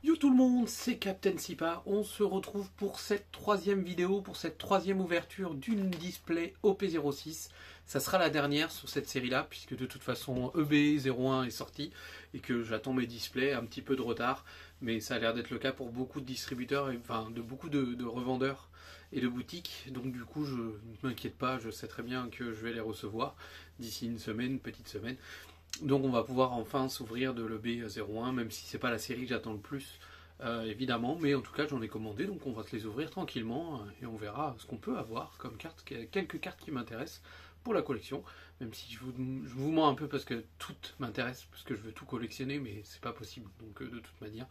Yo tout le monde, c'est Captain Sipa. On se retrouve pour cette troisième vidéo, pour cette troisième ouverture d'une display OP06. Ça sera la dernière sur cette série-là, puisque de toute façon EB01 est sorti et que j'attends mes displays, un petit peu de retard. Mais ça a l'air d'être le cas pour beaucoup de distributeurs, enfin de beaucoup de revendeurs et de boutiques. Donc du coup, je ne m'inquiète pas, je sais très bien que je vais les recevoir d'ici une semaine, petite semaine. Donc on va pouvoir enfin s'ouvrir de l'EB01, même si c'est pas la série que j'attends le plus, évidemment, mais en tout cas j'en ai commandé, donc on va se les ouvrir tranquillement et on verra ce qu'on peut avoir comme carte, quelques cartes qui m'intéressent pour la collection, même si je vous mens un peu parce que toutes m'intéressent, parce que je veux tout collectionner, mais c'est pas possible, donc de toute manière,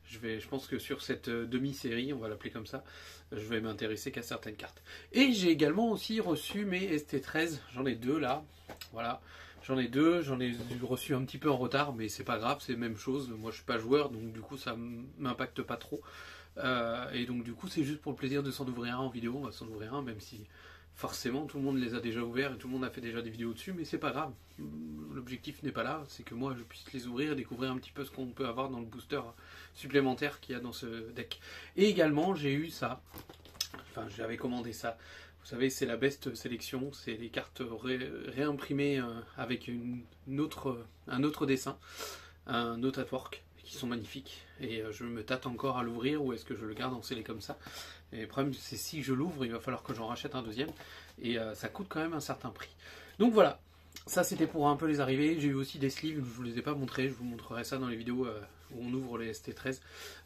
je pense que sur cette demi-série, on va l'appeler comme ça, je vais m'intéresser qu'à certaines cartes. Et j'ai également aussi reçu mes ST13, j'en ai deux là, voilà. J'en ai deux, j'en ai reçu un petit peu en retard, mais c'est pas grave, c'est la même chose. Moi je suis pas joueur, donc du coup ça m'impacte pas trop. Et donc du coup c'est juste pour le plaisir de s'en ouvrir un en vidéo, on va s'en ouvrir un, même si forcément tout le monde les a déjà ouverts et tout le monde a fait déjà des vidéos dessus, mais c'est pas grave. L'objectif n'est pas là, c'est que moi je puisse les ouvrir et découvrir un petit peu ce qu'on peut avoir dans le booster supplémentaire qu'il y a dans ce deck. Et également j'ai eu ça, enfin j'avais commandé ça. Vous savez, c'est la best sélection, c'est les cartes réimprimées avec un autre dessin, un autre artwork, qui sont magnifiques. Et je me tâte encore à l'ouvrir ou est-ce que je le garde en scellé comme ça. Et le problème, c'est si je l'ouvre, il va falloir que j'en rachète un deuxième. Et ça coûte quand même un certain prix. Donc voilà, ça c'était pour un peu les arrivées. J'ai eu aussi des sleeves, je ne vous les ai pas montrés, je vous montrerai ça dans les vidéos où on ouvre les ST13.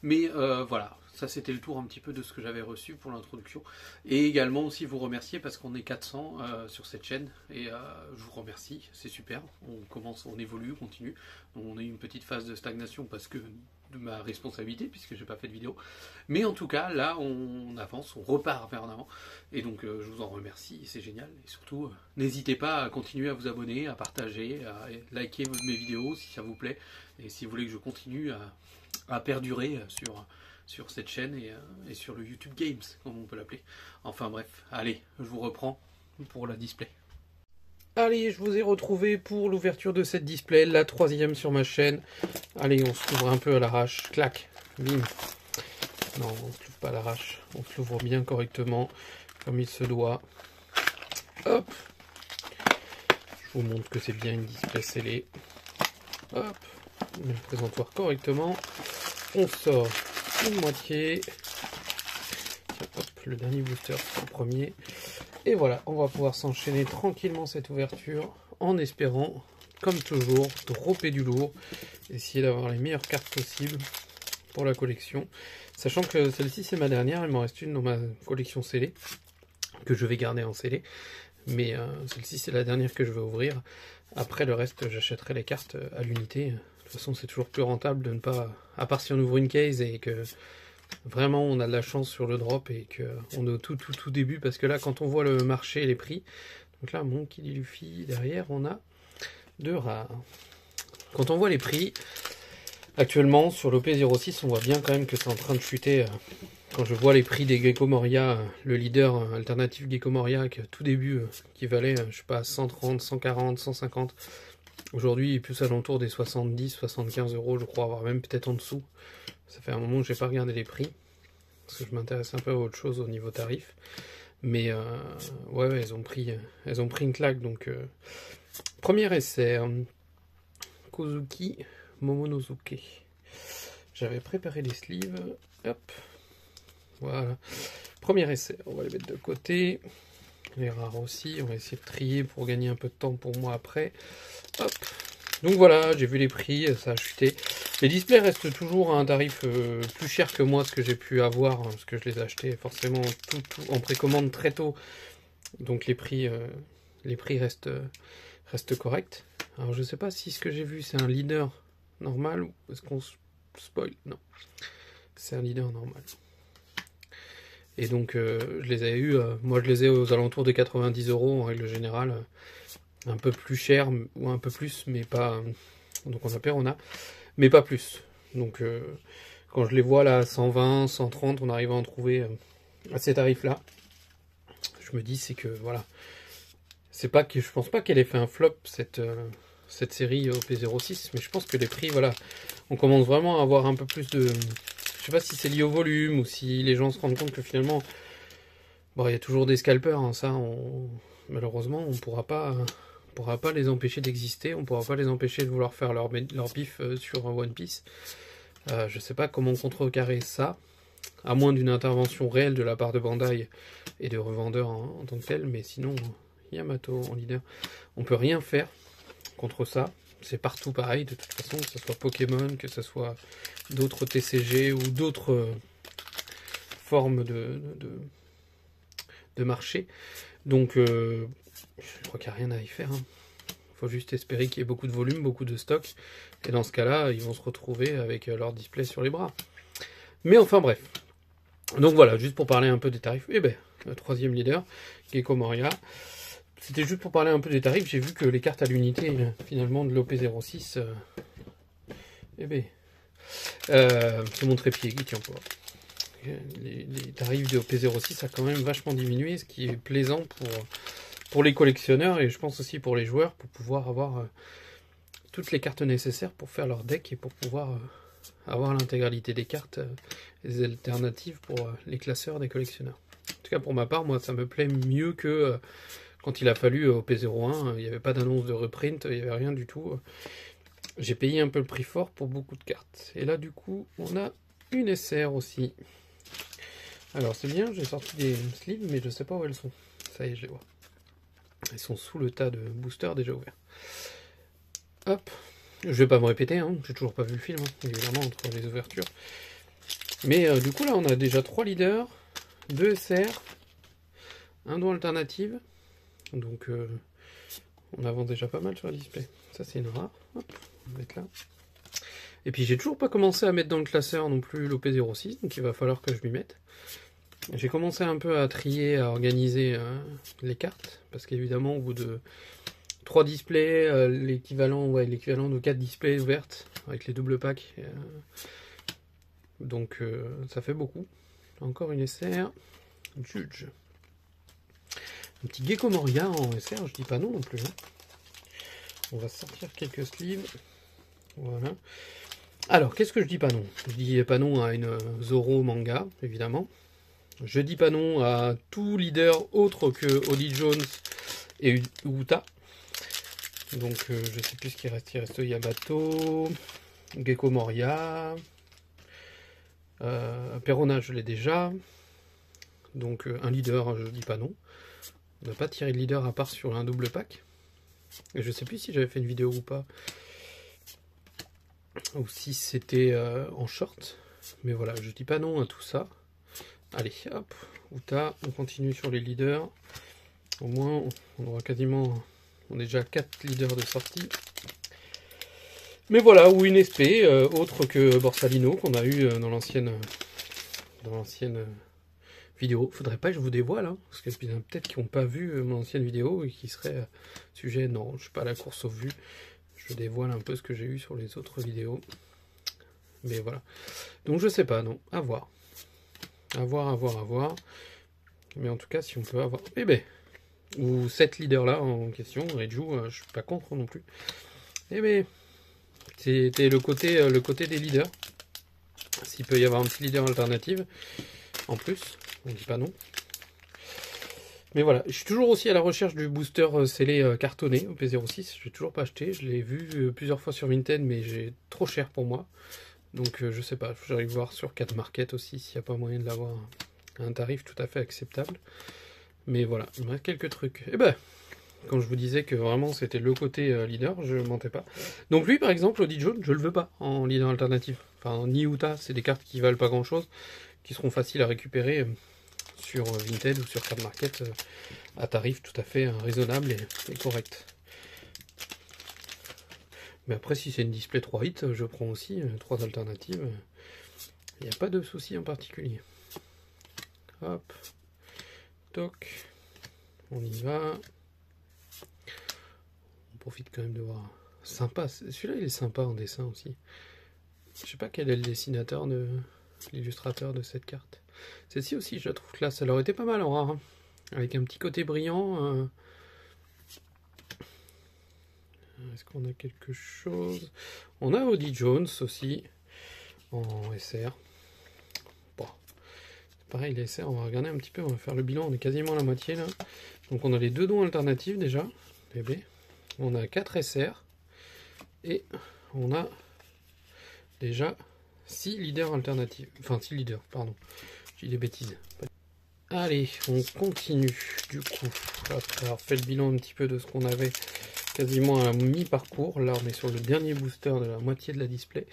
Mais voilà, ça c'était le tour un petit peu de ce que j'avais reçu pour l'introduction. Et également aussi vous remercier parce qu'on est 400 sur cette chaîne. Et je vous remercie, c'est super. On évolue, on continue. On a eu une petite phase de stagnation parce que de ma responsabilité puisque j'ai pas fait de vidéo, mais en tout cas là on avance, on repart vers en avant et donc je vous en remercie, c'est génial et surtout n'hésitez pas à continuer à vous abonner, à partager, à liker mes vidéos si ça vous plaît et si vous voulez que je continue à perdurer sur cette chaîne et sur le YouTube Games comme on peut l'appeler. Enfin bref, allez, je vous reprends pour la display. Allez, je vous ai retrouvé pour l'ouverture de cette display, la troisième sur ma chaîne. Allez, on se l'ouvre un peu à l'arrache, clac, bim. Non, on ne se l'ouvre pas à l'arrache, on se l'ouvre bien correctement, comme il se doit. Hop. Je vous montre que c'est bien une display scellée. Hop, on met le présentoir correctement. On sort une moitié. Tiens, hop, le dernier booster, c'est le premier. Et voilà, on va pouvoir s'enchaîner tranquillement cette ouverture en espérant, comme toujours, dropper du lourd, essayer d'avoir les meilleures cartes possibles pour la collection. Sachant que celle-ci c'est ma dernière, il m'en reste une dans ma collection scellée, que je vais garder en scellé. Mais celle-ci c'est la dernière que je vais ouvrir. Après le reste j'achèterai les cartes à l'unité. De toute façon c'est toujours plus rentable de ne pas, à part si on ouvre une case et que vraiment on a de la chance sur le drop et qu'on est au tout début, parce que là quand on voit le marché et les prix, donc là Monkey D. Luffy, derrière on a deux rares. Quand on voit les prix actuellement sur l'OP06, on voit bien quand même que c'est en train de chuter. Quand je vois les prix des Gecko Moria, le leader alternatif Gecko Moria qui tout début qui valait je sais pas 130, 140, 150, aujourd'hui il est plus alentour des 70, 75 euros je crois, voire même peut-être en dessous. Ça fait un moment que je n'ai pas regardé les prix, parce que je m'intéresse un peu à autre chose au niveau tarif. Mais ouais, elles ont pris une claque. Donc, premier essai, Kozuki Momonosuke. J'avais préparé les sleeves. Hop, voilà. Premier essai, on va les mettre de côté. Les rares aussi, on va essayer de trier pour gagner un peu de temps pour moi après. Hop. Donc voilà, j'ai vu les prix, ça a chuté. Les displays restent toujours à un tarif plus cher que moi, ce que j'ai pu avoir, hein, parce que je les ai achetés forcément tout en précommande très tôt. Donc les prix restent corrects. Alors je sais pas si ce que j'ai vu c'est un leader normal ou est-ce qu'on spoil. Non, c'est un leader normal. Et donc je les ai eu, moi je les ai aux alentours de 90 euros en règle générale. Un peu plus cher ou un peu plus, mais pas. Donc on a, mais pas plus. Donc quand je les vois là à 120, 130, on arrive à en trouver à ces tarifs-là. Je me dis c'est que voilà, c'est pas que je pense pas qu'elle ait fait un flop cette série OP06, mais je pense que les prix voilà, on commence vraiment à avoir un peu plus Je sais pas si c'est lié au volume ou si les gens se rendent compte que finalement, bon, il y a toujours des scalpers, hein, ça, malheureusement, on pourra pas les empêcher d'exister, on pourra pas les empêcher de vouloir faire leur bif sur One Piece. Je sais pas comment contrecarrer ça, à moins d'une intervention réelle de la part de Bandai et de revendeurs en tant que tel, mais sinon, Yamato en leader, on peut rien faire contre ça. C'est partout pareil, de toute façon, que ce soit Pokémon, que ce soit d'autres TCG ou d'autres formes de marché. Donc, je crois qu'il n'y a rien à y faire. Il faut juste espérer qu'il y ait beaucoup de volume, beaucoup de stock. Et dans ce cas-là, ils vont se retrouver avec leur display sur les bras. Mais enfin, bref. Donc voilà, juste pour parler un peu des tarifs. Eh ben, le troisième leader, Gecko Moria. C'était juste pour parler un peu des tarifs. J'ai vu que les cartes à l'unité, finalement, de l'OP06, eh ben, c'est mon trépied qui tient pas. Les tarifs de OP06 a quand même vachement diminué, ce qui est plaisant pour les collectionneurs et je pense aussi pour les joueurs, pour pouvoir avoir toutes les cartes nécessaires pour faire leur deck et pour pouvoir avoir l'intégralité des cartes, les alternatives pour les classeurs des collectionneurs. En tout cas pour ma part, moi ça me plaît mieux que quand il a fallu au P01, il n'y avait pas d'annonce de reprint, il n'y avait rien du tout. J'ai payé un peu le prix fort pour beaucoup de cartes. Et là du coup, on a une SR aussi. Alors c'est bien, j'ai sorti des sleeves, mais je sais pas où elles sont. Ça y est, je les vois. Elles sont sous le tas de boosters déjà ouverts. Hop. Je vais pas me répéter, hein. J'ai toujours pas vu le film, hein, évidemment, entre les ouvertures. Mais du coup là, on a déjà 3 leaders, 2 SR, un don alternative. Donc on avance déjà pas mal sur le display. Ça c'est une rare. Hop, on va mettre là. Et puis j'ai toujours pas commencé à mettre dans le classeur non plus l'OP06, donc il va falloir que je m'y mette. J'ai commencé un peu à trier, à organiser les cartes, parce qu'évidemment au bout de 3 displays, l'équivalent de 4 displays ouvertes, avec les doubles packs, donc ça fait beaucoup. Encore une SR, Judge. Un petit Gecko Moria en SR, je dis pas non plus. Hein. On va sortir quelques sleeves. Voilà. Alors, qu'est-ce que je dis pas non? Je dis pas non à une Zoro manga, évidemment. Je dis pas non à tout leader autre que Odie Jones et Uta. Donc, je sais plus ce qu'il reste. Il reste Yamato, Gecko Moria, Perona, je l'ai déjà. Donc, un leader, je dis pas non. On n'a pas tiré de leader à part sur un double pack. Et je sais plus si j'avais fait une vidéo ou pas. Ou si c'était en short. Mais voilà, je dis pas non à tout ça. Allez, hop, Uta, on continue sur les leaders. Au moins, on aura quasiment... On est déjà 4 leaders de sortie. Mais voilà, ou une SP, autre que Borsalino, qu'on a eu dans l'ancienne vidéo. Faudrait pas que je vous dévoile, hein, parce qu'il y en a peut-être qui n'ont pas vu mon ancienne vidéo et qui seraient sujet. Non, je suis pas à la course aux vues. Je dévoile un peu ce que j'ai eu sur les autres vidéos. Mais voilà. Donc je sais pas, non. À voir. À voir. Mais en tout cas, si on peut avoir... Eh ben, ou cette leader-là en question, Reju, je suis pas contre non plus. Eh ben, c'était le côté des leaders. S'il peut y avoir un petit leader alternative, en plus, on dit pas non. Mais voilà, je suis toujours aussi à la recherche du booster scellé cartonné au P06. Je l'ai toujours pas acheté. Je l'ai vu plusieurs fois sur Vinted, mais j'ai trop cher pour moi. Donc je sais pas, j'arrive voir sur 4 Market aussi s'il n'y a pas moyen de l'avoir à un tarif tout à fait acceptable. Mais voilà, il me reste quelques trucs. Et ben, quand je vous disais que vraiment c'était le côté leader, je mentais pas. Donc lui par exemple, Odie Jones, je le veux pas en leader alternatif. Enfin, ni Uta, c'est des cartes qui valent pas grand chose, qui seront faciles à récupérer sur Vinted ou sur Card Market à tarif tout à fait raisonnable et correct. Mais après, si c'est une display 3 hits, je prends aussi 3 alternatives. Il n'y a pas de souci en particulier. Hop. Toc. On y va. On profite quand même de voir. Sympa. Celui-là, il est sympa en dessin aussi. Je sais pas quel est le dessinateur l'illustrateur de cette carte. Celle-ci aussi, je la trouve classe. Elle aurait été pas mal en rare. Hein. Avec un petit côté brillant. Est-ce qu'on a quelque chose? On a Odie Jones aussi en SR. pareil, les SR, on va regarder un petit peu, on va faire le bilan, on est quasiment à la moitié là. Donc on a les 2 dons alternatifs déjà, les B. On a 4 SR, et on a déjà 6 leaders alternatifs. Enfin 6 leaders, pardon, je dis des bêtises. Allez, on continue du coup, après avoir fait le bilan un petit peu de ce qu'on avait quasiment à la mi-parcours. Là on est sur le dernier booster de la moitié de la display.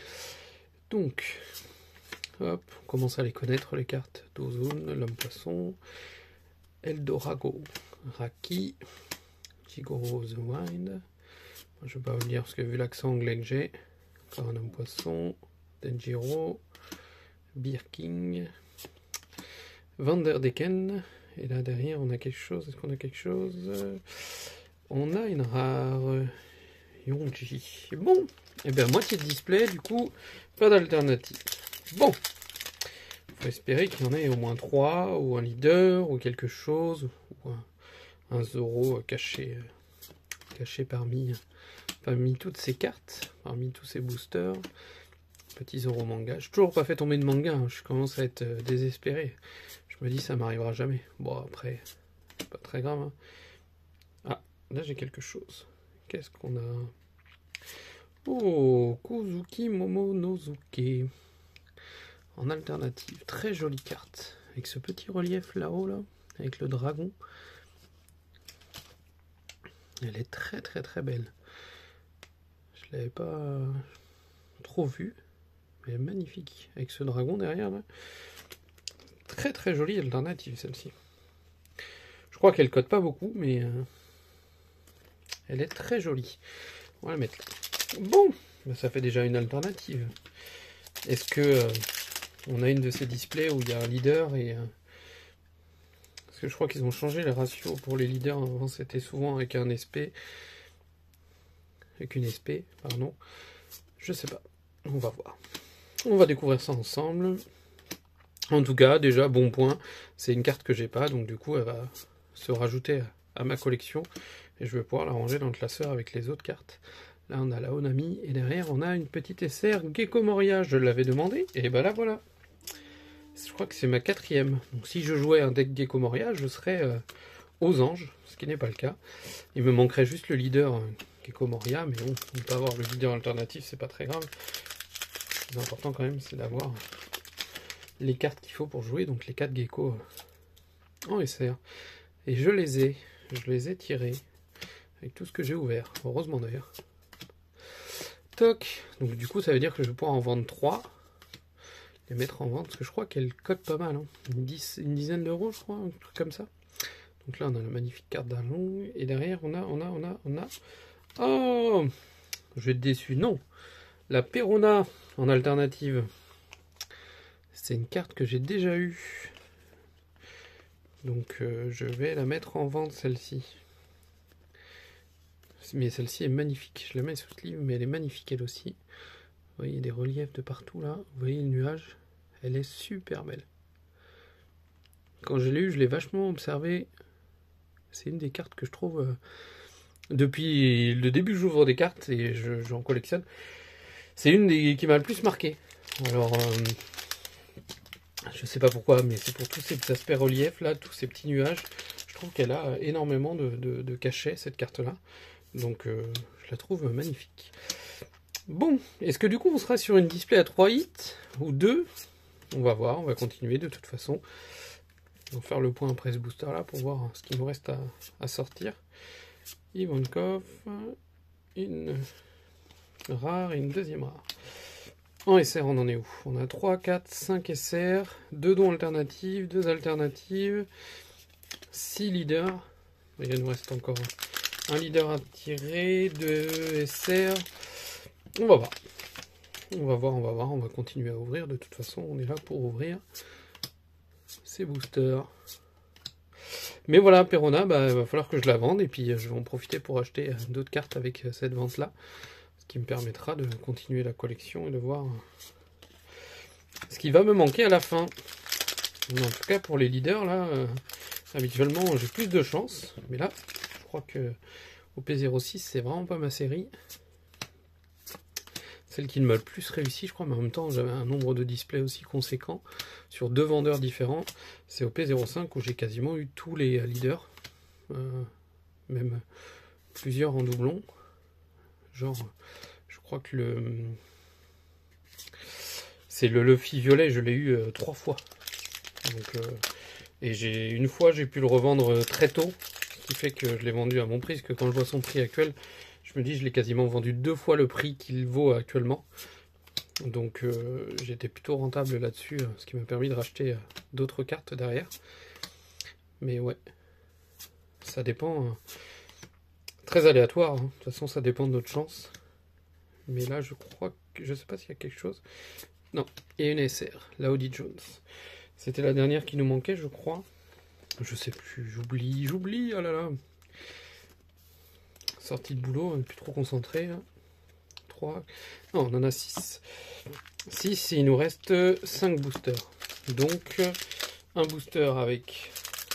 Donc, hop, on commence à les connaître les cartes. Dozone, l'homme poisson, Eldorago, Raki, Jigoro the Wind. Je vais pas vous le dire parce que vu l'accent anglais que j'ai, encore un homme poisson, Denjiro, Birking, Vanderdecken, et là derrière on a quelque chose, est-ce qu'on a quelque chose? On a une rare Yongji. Bon, et bien moitié de display, du coup, pas d'alternative. Bon, faut espérer qu'il y en ait au moins 3, ou un leader, ou quelque chose, ou un Zoro caché parmi toutes ces cartes, parmi tous ces boosters. Petit Zoro manga. J'ai toujours pas fait tomber de manga, hein. Je commence à être désespéré. Je me dis ça m'arrivera jamais. Bon après, c'est pas très grave. Hein. Ah, là j'ai quelque chose. Qu'est-ce qu'on a? Oh, Kozuki Momonosuke. En alternative, très jolie carte. Avec ce petit relief là-haut, là, avec le dragon. Elle est très très très belle. Je l'avais pas trop vue. Elle est magnifique. Avec ce dragon derrière, là. Très très jolie alternative, celle-ci. Je crois qu'elle cote pas beaucoup, mais elle est très jolie. On va la mettre là. Bon, ça fait déjà une alternative. Est-ce que on a une de ces displays où il y a un leader et... Parce que je crois qu'ils ont changé les ratios pour les leaders. Avant, c'était souvent avec un SP. Avec une SP, pardon. Je sais pas. On va voir. On va découvrir ça ensemble. En tout cas, déjà, bon point. C'est une carte que j'ai pas, donc du coup, elle va se rajouter à ma collection. Et je vais pouvoir la ranger dans le classeur avec les autres cartes. Là, on a la Onami. Et derrière, on a une petite SR Gecko Moria. Je l'avais demandé. Et ben là, voilà. Je crois que c'est ma 4e. Donc si je jouais un deck Gecko Moria, je serais aux anges, ce qui n'est pas le cas. Il me manquerait juste le leader Gecko Moria, mais bon, ne pas avoir le leader alternatif, c'est pas très grave. Le plus important quand même, c'est d'avoir les cartes qu'il faut pour jouer, donc les 4 Gecko en SR. Et je les ai tirés avec tout ce que j'ai ouvert, heureusement d'ailleurs. Toc, donc du coup ça veut dire que je vais pouvoir en vendre 3. Les mettre en vente, parce que je crois qu'elle cote pas mal, hein. Une dizaine d'euros, je crois, un truc comme ça. Donc là, on a la magnifique carte d'un long, et derrière, on a... Oh, je vais être déçu, non. La Perona, en alternative. C'est une carte que j'ai déjà eue. Donc, je vais la mettre en vente, celle-ci. Mais celle-ci est magnifique. Je la mets sous sleeve, mais elle est magnifique, elle aussi. Vous voyez des reliefs de partout là, vous voyez le nuage, elle est super belle. Quand je l'ai eu, je l'ai vachement observé. C'est une des cartes que je trouve, depuis le début que j'ouvre des cartes et j'en collectionne, c'est une des qui m'a le plus marqué. Alors, je sais pas pourquoi, mais c'est pour tous ces aspects reliefs là, tous ces petits nuages. Je trouve qu'elle a énormément de cachet, cette carte là. Donc, je la trouve magnifique. Bon, est-ce que du coup on sera sur une display à 3 hits ou 2? On va voir, on va continuer de toute façon. On va faire le point après ce booster là pour voir ce qu'il nous reste à sortir. Ivankov, une rare et une deuxième rare. En SR, on en est où? On a 3, 4, 5 SR, 2 dons alternatives, 2 alternatives, 6 leaders. Il nous reste encore un leader à tirer, 2 SR. On va voir. On va voir. On va continuer à ouvrir. De toute façon, on est là pour ouvrir ces boosters. Mais voilà, Perona, il va falloir que je la vende. Et puis, je vais en profiter pour acheter d'autres cartes avec cette vente-là. Ce qui me permettra de continuer la collection et de voir ce qui va me manquer à la fin. Mais en tout cas, pour les leaders, là, habituellement, j'ai plus de chance. Mais là, je crois que au P06, c'est vraiment pas ma série. celle qui m'a le plus réussi, je crois, mais en même temps, j'avais un nombre de displays aussi conséquent sur 2 vendeurs différents. C'est au P05 où j'ai quasiment eu tous les leaders, même plusieurs en doublon. Genre, je crois que c'est le Luffy violet, je l'ai eu 3 fois. Donc, et une fois, j'ai pu le revendre très tôt, ce qui fait que je l'ai vendu à mon prix, parce que quand je vois son prix actuel, je me dis je l'ai quasiment vendu 2 fois le prix qu'il vaut actuellement. Donc j'étais plutôt rentable là-dessus, ce qui m'a permis de racheter d'autres cartes derrière. Mais ouais, ça dépend. Très aléatoire, hein. De toute façon ça dépend de notre chance. Mais là je crois que... Je sais pas s'il y a quelque chose. Non, il y a une SR, la Audi Jones. C'était la dernière qui nous manquait, je crois. Je sais plus, j'oublie, oh là là. Sortie de boulot, on n'est plus trop concentré. Hein. 3. Non, on en a 6. 6 et il nous reste 5 boosters. Donc, un booster avec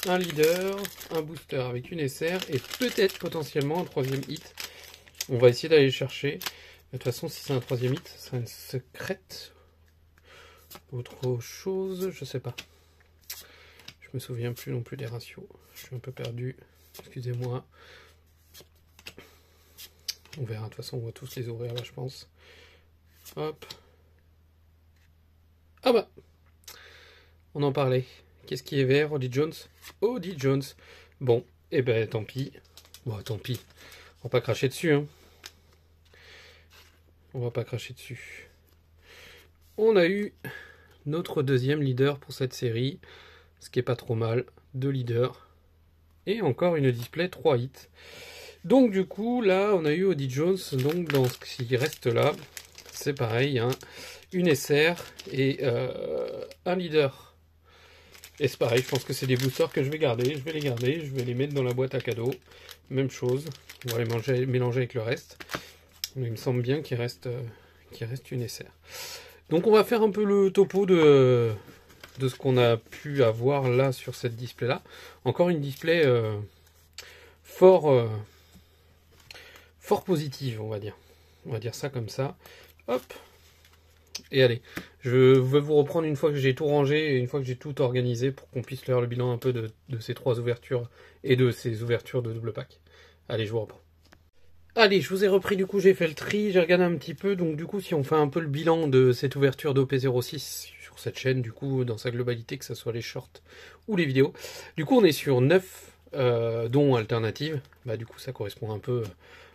un leader, un booster avec une SR et peut-être potentiellement un troisième hit. On va essayer d'aller chercher. De toute façon, si c'est un troisième hit, ce sera une secrète. Autre chose, je sais pas. Je me souviens plus non plus des ratios. Je suis un peu perdu. Excusez-moi. On verra, de toute façon, on va tous les ouvrir là, je pense. Hop. Ah bah, on en parlait. Qu'est-ce qui est vert, Audi Jones? Audi Jones. Bon, et ben tant pis. Bon, tant pis. On va pas cracher dessus, hein. On va pas cracher dessus. On a eu notre deuxième leader pour cette série, ce qui est pas trop mal. 2 leaders. Et encore une display 3 hits. Donc du coup, là, on a eu Audi Jones. Donc dans ce qui reste là, c'est pareil, hein, une SR et un leader. Et c'est pareil, je pense que c'est des boosters que je vais garder. Je vais les garder, je vais les mettre dans la boîte à cadeaux. Même chose, on va les mélanger avec le reste. Mais il me semble bien qu'il reste une SR. Donc on va faire un peu le topo de ce qu'on a pu avoir là sur cette display là. Encore une display fort positive, on va dire. On va dire ça comme ça. Hop. Et allez, je vais vous reprendre une fois que j'ai tout rangé et une fois que j'ai tout organisé pour qu'on puisse faire le bilan un peu de ces 3 ouvertures et de ces ouvertures de double pack. Allez, je vous reprends. Allez, je vous ai repris, du coup j'ai fait le tri, j'ai regardé un petit peu, donc du coup si on fait un peu le bilan de cette ouverture d'OP06 sur cette chaîne, du coup dans sa globalité, que ce soit les shorts ou les vidéos, du coup on est sur 9 dons alternatives, bah du coup ça correspond un peu,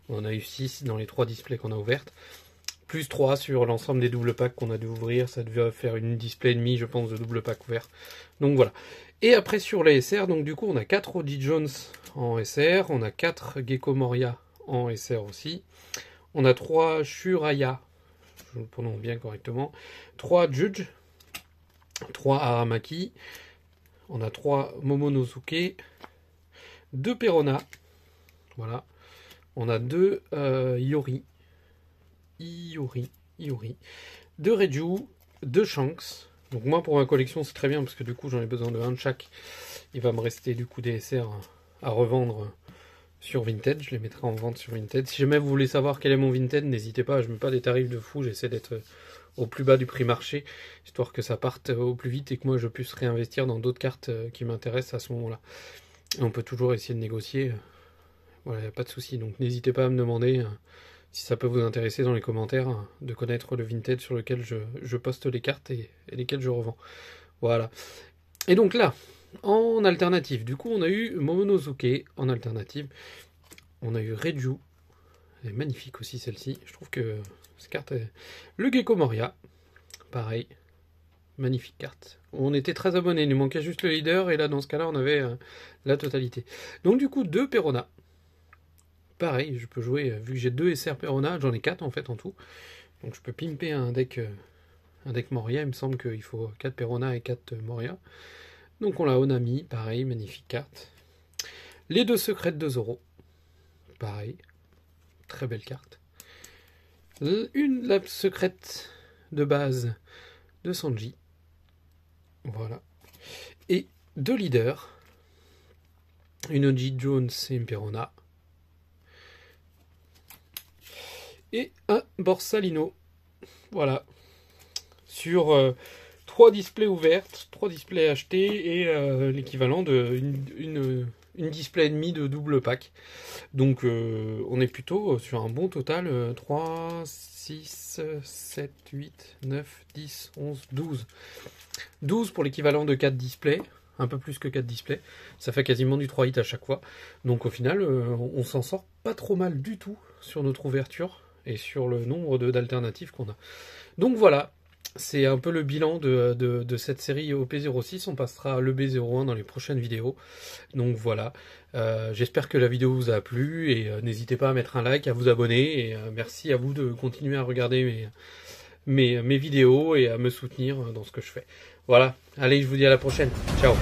on en a eu 6 dans les 3 displays qu'on a ouvertes, plus 3 sur l'ensemble des double packs qu'on a dû ouvrir, ça devait faire une display et demi je pense de double pack ouvert, donc voilà. Et après sur les SR, donc du coup on a 4 Audi Jones en SR, on a 4 Gecko Moria en SR aussi. On a 3 Shuraya, je le prononce bien correctement, 3 Judge, 3 Aramaki, on a 3 Momonosuke, 2 Perona, voilà, on a 2 Iori, 2 Reiju, 2 Shanks. Donc moi pour ma collection c'est très bien parce que du coup j'en ai besoin de 1 de chaque. Il va me rester du coup des SR à revendre sur Vinted, je les mettrai en vente sur Vinted. Si jamais vous voulez savoir quel est mon Vinted, n'hésitez pas, je mets pas des tarifs de fou, j'essaie d'être au plus bas du prix marché, histoire que ça parte au plus vite et que moi je puisse réinvestir dans d'autres cartes qui m'intéressent à ce moment-là. Et on peut toujours essayer de négocier, voilà, y a pas de souci, donc n'hésitez pas à me demander si ça peut vous intéresser dans les commentaires, de connaître le Vinted sur lequel je poste les cartes et lesquelles je revends. Voilà. Et donc là, en alternative, du coup on a eu Momonosuke en alternative, on a eu Reiju, elle est magnifique aussi celle-ci, je trouve que cette carte est... Le Gecko Moria, pareil, magnifique carte. On était très abonnés, il nous manquait juste le leader et là dans ce cas là on avait la totalité. Donc du coup 2 Perona, pareil, je peux jouer, vu que j'ai 2 SR Perona, j'en ai 4 en fait en tout, donc je peux pimper un deck Moria, il me semble qu'il faut 4 Perona et 4 Moria. Donc on l'a Onami, pareil, magnifique carte. Les 2 secrets de 2 Zoro, pareil, très belle carte. La secrète de base de Sanji, voilà. Et 2 leaders, une Audi Jones et une Perona. Et un Borsalino, Voilà. Sur 3 displays ouvertes, 3 displays achetés et l'équivalent d'une display et demi de double pack. Donc on est plutôt sur un bon total. 3, 6, 7, 8, 9, 10, 11, 12. 12 pour l'équivalent de 4 displays. Un peu plus que 4 displays. Ça fait quasiment du 3 hits à chaque fois. Donc au final, on s'en sort pas trop mal du tout sur notre ouverture et sur le nombre d'alternatives qu'on a. Donc voilà, c'est un peu le bilan de cette série OP06. On passera à l'EB01 dans les prochaines vidéos. Donc voilà, j'espère que la vidéo vous a plu et n'hésitez pas à mettre un like, à vous abonner et merci à vous de continuer à regarder mes vidéos et à me soutenir dans ce que je fais. Voilà, allez, je vous dis à la prochaine. Ciao.